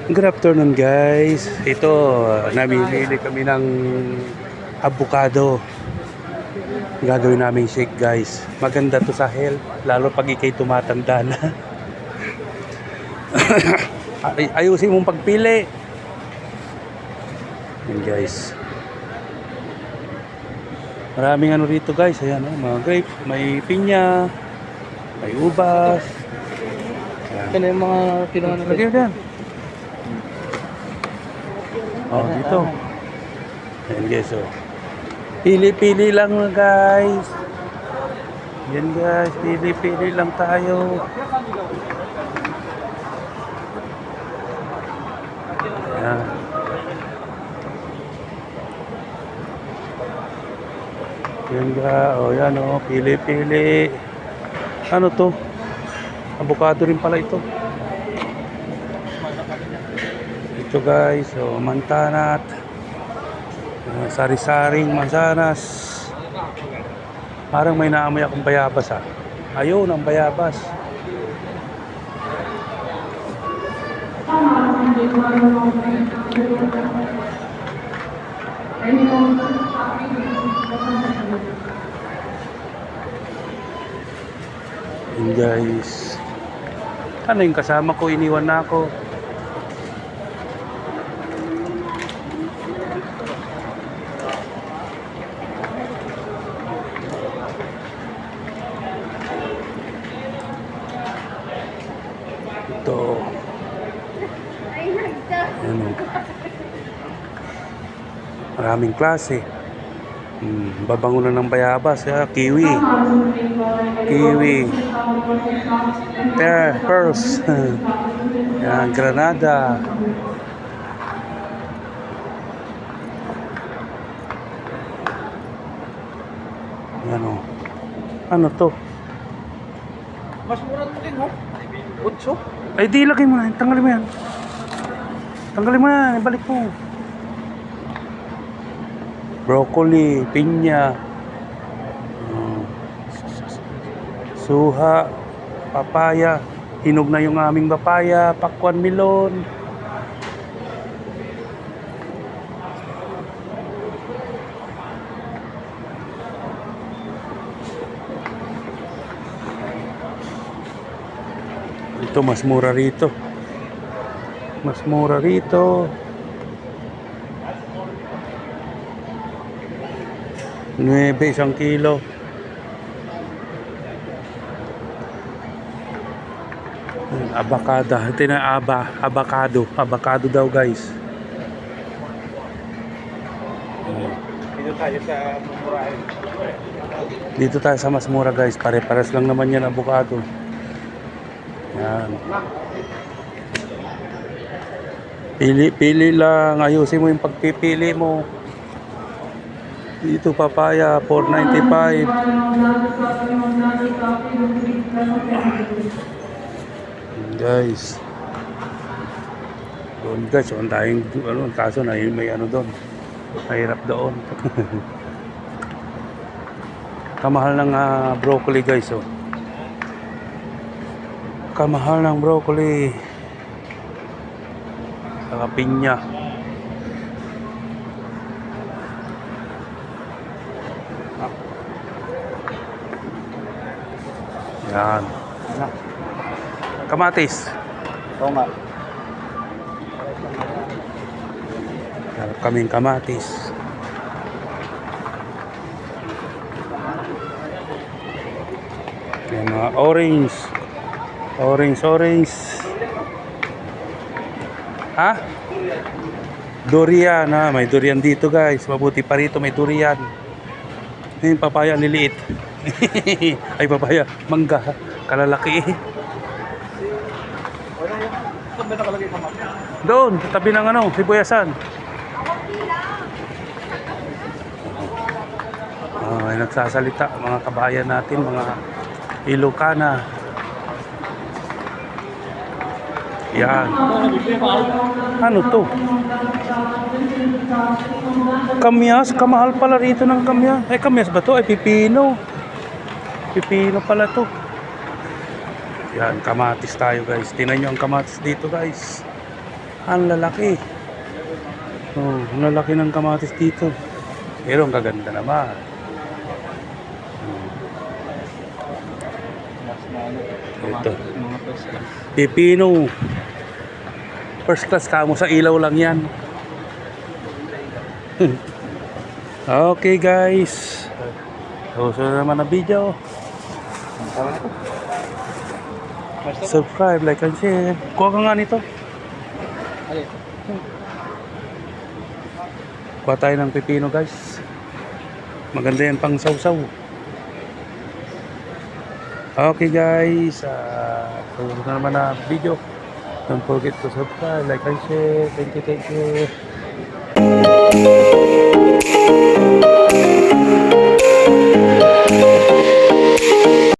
Good afternoon guys. Ito, namimili kami ng avocado. Gagawin namin shake guys. Maganda to sa health, lalo pag ikay tumatanda na. Ayusin mong pagpili. Yan guys. Maraming ano rito guys. Ayan, mga grapes, may pinya, may ubas. Yan yung mga kinuha natin. Lagyan dyan. Oh, dito. Ayan guys, oh. Pili-pili lang guys. Yan guys, pili-pili lang tayo. Ayan. Yan guys, oh yan oh, pili-pili. Ano to? Avocado rin pala ito. Ito guys, so mantanat, sari-saring mansanas. Parang may naamoy akong bayabas ah. Ayun ang bayabas. Yun guys. Ano yung kasama ko, iniwan na ako. Ito. Ano? Maraming klase. Babango na ng bayabas. Kiwi. Kiwi. Pearls. Yan, Granada. Ano? Ano to? Mas mura ito din, no? 8? Ay, di lagay mo na. Tanggalin mo yan. Tanggalin mo yan. Ibalik mo. Broccoli, pinya, suha, papaya. Hinog na yung aming papaya. Pakwan melon. Ito mas mura rito. Mas mura rito. 9 isang kilo. Avocado. Ito na avocado. Avocado daw guys. Dito tayo sa mumurahin. Dito tayo sa mas mura guys. Pare-pares lang naman yan avocado. Yan. Pili lang. Ayusin mo yung pagpipili mo. Dito papaya, 4.95. Guys. Doon guys, ang tayong ano, kaso na may ano doon. Mahirap doon. Kamahal ng broccoli guys, oh. Kamahal ng broccoli. Saka pinya. Yan. Kamatis. Oo nga. Harap kaming kamatis. Yan mga orange. Orange. Ha? Durian ha. May durian dito guys. Mabuti pa rito may durian. Yung papaya liliit. Ay papaya. Mangga. Kalalaki. Saan ba nakalagay ka, ma'am? Doon. Sa tabi ng ano. Sibuyasan. May nagsasalita. Mga kabayan natin. Mga Ilocana. Yan. Ano to? Kamyas. Kamahal pala rito ng kamyas. Ay, kamyas ba to? Ay, pipino. Pipino pala to. Yan, kamatis tayo guys. Tingnan nyo ang kamatis dito guys. Ang lalaki. Oh, ang lalaki ng kamatis dito. Pero ang kaganda naman. Mas na ano. Ito. Mga pesca. Pipino. First class kamo sa ilaw lang yan. Okay guys. Susunod naman ang video. Tama na ito. Basta. Subscribe, like, and share. Kuha ka nga nito. Alin? Kuha tayo ng pipino guys. Maganda yan pang sausaw. Okay guys. Susunod naman ang video. Don't forget to subscribe, like, and share. Thank you, thank you.